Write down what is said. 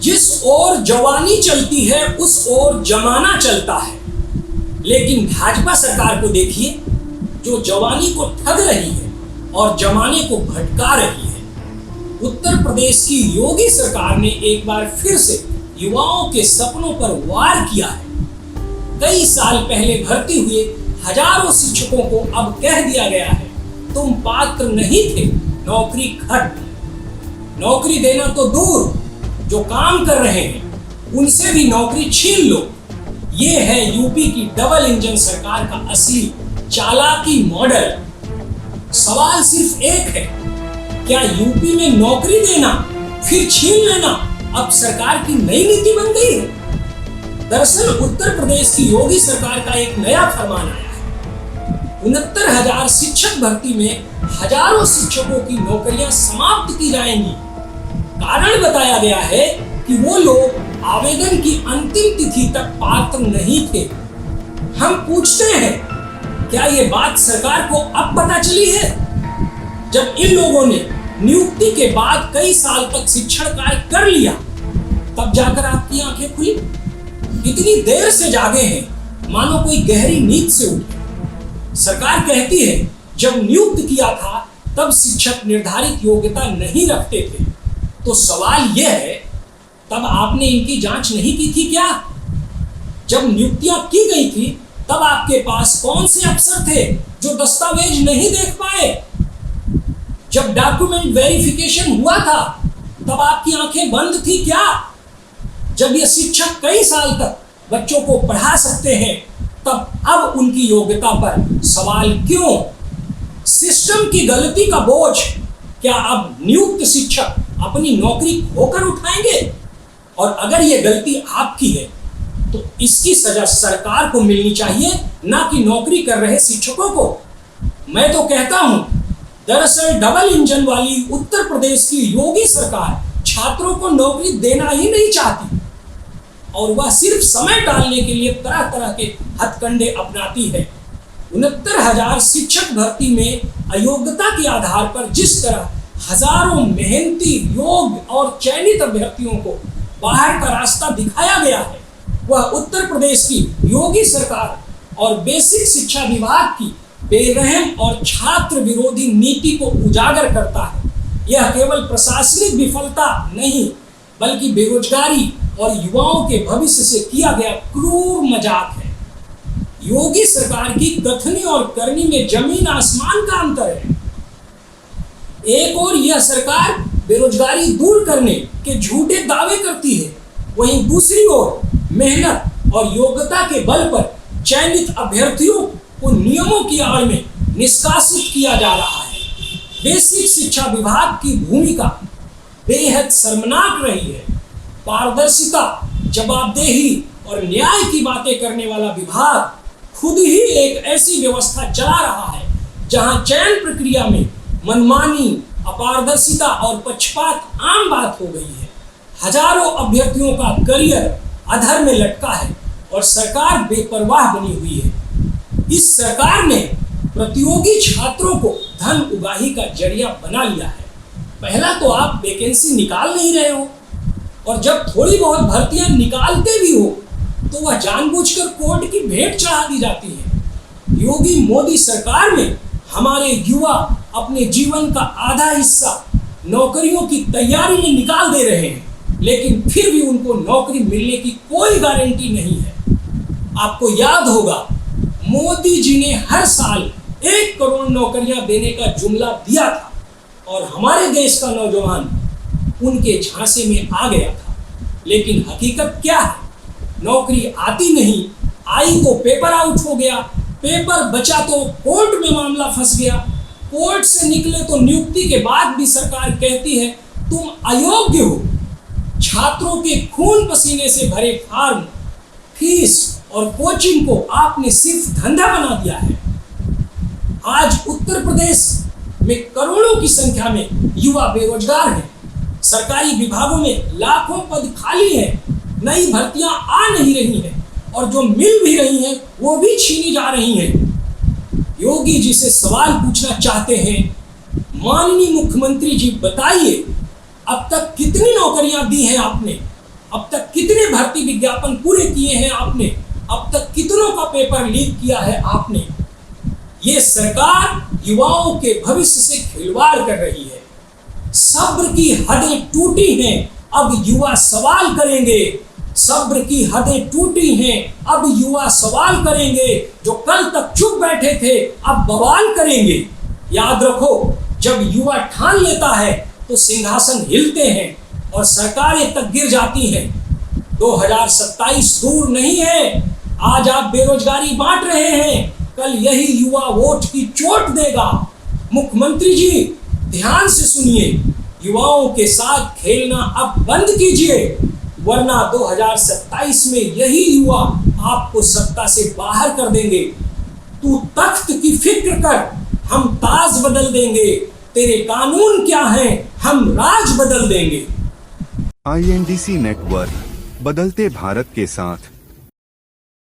जिस ओर जवानी चलती है उस ओर जमाना चलता है। लेकिन भाजपा सरकार को देखिए, जो जवानी को ठग रही है और जमाने को भटका रही है। उत्तर प्रदेश की योगी सरकार ने एक बार फिर से युवाओं के सपनों पर वार किया है। कई साल पहले भर्ती हुए हजारों शिक्षकों को अब कह दिया गया है, तुम पात्र नहीं थे, नौकरी खत्म। नौकरी देना तो दूर, जो काम कर रहे हैं उनसे भी नौकरी छीन लो। ये है यूपी की डबल इंजन सरकार का असली चालाकी मॉडल। सवाल सिर्फ एक है, क्या यूपी में नौकरी देना फिर छीन लेना अब सरकार की नई नीति बन गई है? दरअसल उत्तर प्रदेश की योगी सरकार का एक नया फरमान आया है। 69,000 शिक्षक भर्ती में हजारों शिक्षकों की नौकरियां समाप्त की जाएंगी। कारण बताया गया है कि वो लोग आवेदन की अंतिम तिथि तक पात्र नहीं थे। हम पूछते हैं, क्या ये बात सरकार को अब पता चली है? जब इन लोगों ने नियुक्ति के बाद कई साल तक शिक्षण कार्य कर लिया, तब जाकर आपकी आंखें खुली। इतनी देर से जागे हैं मानो कोई गहरी नींद से उठे। सरकार कहती है जब नियुक्त किया था तब शिक्षक निर्धारित योग्यता नहीं रखते थे। तो सवाल यह है, तब आपने इनकी जांच नहीं की थी क्या? जब नियुक्तियां की गई थी तब आपके पास कौन से अफसर थे जो दस्तावेज नहीं देख पाए? जब डॉक्यूमेंट वेरिफिकेशन हुआ था तब आपकी आंखें बंद थी क्या? जब ये शिक्षक कई साल तक बच्चों को पढ़ा सकते हैं, तब अब उनकी योग्यता पर सवाल क्यों? सिस्टम की गलती का बोझ क्या अब नियुक्त शिक्षक अपनी नौकरी खोकर उठाएंगे? और अगर ये गलती आपकी है तो इसकी सजा सरकार को मिलनी चाहिए, ना कि नौकरी कर रहे शिक्षकों को। मैं तो कहता हूं, दरअसल डबल इंजन वाली उत्तर प्रदेश की योगी सरकार छात्रों को नौकरी देना ही नहीं चाहती और वह सिर्फ समय टालने के लिए तरह तरह के हथकंडे अपनाती है। 69,000 शिक्षक भर्ती में अयोग्यता के आधार पर जिस तरह हजारों मेहनती, योग्य और चयनित अभ्यर्थियों को बाहर का रास्ता दिखाया गया है, वह उत्तर प्रदेश की योगी सरकार और बेसिक शिक्षा विभाग की बेरहम और छात्र विरोधी नीति को उजागर करता है। यह केवल प्रशासनिक विफलता नहीं, बल्कि बेरोजगारी और युवाओं के भविष्य से किया गया क्रूर मजाक है। योगी सरकार की कथनी और करनी में जमीन आसमान का अंतर है। एक और यह सरकार बेरोजगारी दूर करने के झूठे दावे करती है, वहीं दूसरी ओर मेहनत और योग्यता के बल पर चयनित अभ्यर्थियों को नियमों की आड़ में निष्कासित किया जा रहा है। बेसिक शिक्षा विभाग की भूमिका बेहद शर्मनाक रही है। पारदर्शिता, जवाबदेही और न्याय की बातें करने वाला विभाग खुद ही एक ऐसी व्यवस्था चला रहा है जहां चयन प्रक्रिया में मनमानी, अपारदर्शिता और पक्षपात आम बात हो गई है। हजारों अभ्यर्थियों का करियर अधर में लटका है और सरकार बेपरवाह बनी हुई है। इस सरकार ने प्रतियोगी छात्रों को धन उगाही का जरिया बना लिया है। पहला तो आप वैकेंसी निकाल नहीं रहे हो, और जब थोड़ी बहुत भर्तियां निकालते भी हो तो वह जानबूझकर कोर्ट की भेंट चढ़ा दी जाती है। योगी मोदी सरकार में हमारे युवा अपने जीवन का आधा हिस्सा नौकरियों की तैयारी में निकाल दे रहे हैं, लेकिन फिर भी उनको नौकरी मिलने की कोई गारंटी नहीं है। आपको याद होगा, मोदी जी ने हर साल 1 करोड़ नौकरियां देने का जुमला दिया था और हमारे देश का नौजवान उनके झांसे में आ गया था। लेकिन हकीकत क्या है? नौकरी आती नहीं, आई तो पेपर आउट हो गया, पेपर बचा तो कोर्ट में मामला फंस गया, कोर्ट से निकले तो नियुक्ति के बाद भी सरकार कहती है तुम अयोग्य हो। छात्रों के खून पसीने से भरे फार्म, फीस और कोचिंग को आपने सिर्फ धंधा बना दिया है। आज उत्तर प्रदेश में करोड़ों की संख्या में युवा बेरोजगार हैं। सरकारी विभागों में लाखों पद खाली हैं, नई भर्तियां आ नहीं रही हैं और जो मिल भी रही हैं वो भी छीनी जा रही हैं। योगी जी से सवाल पूछना चाहते हैं, माननीय मुख्यमंत्री जी बताइए, अब तक कितनी नौकरियां दी हैं आपने? अब तक कितने भर्ती विज्ञापन पूरे किए हैं आपने, अब तक कितनों का पेपर लीक किया है आपने। ये सरकार युवाओं के भविष्य से खिलवाड़ कर रही है। सब्र की हदें टूटी हैं, अब युवा सवाल करेंगे। सब्र की हदें टूटी हैं, अब युवा सवाल करेंगे। जो कल तक चुप बैठे थे अब बवाल करेंगे। याद रखो, जब युवा ठान लेता है तो सिंहासन हिलते हैं और सरकारें तक गिर जाती हैं। 2027 दूर नहीं है। आज आप बेरोजगारी बांट रहे हैं, कल यही युवा वोट की चोट देगा। मुख्यमंत्री जी ध्यान से सुनिए, युवाओं के साथ खेलना अब बंद कीजिए, वरना 2027 में यही युवा आपको सत्ता से बाहर कर देंगे। तू तख्त की फिक्र कर, हम ताज बदल देंगे। तेरे कानून क्या हैं, हम राज बदल देंगे। INDC नेटवर्क, बदलते भारत के साथ।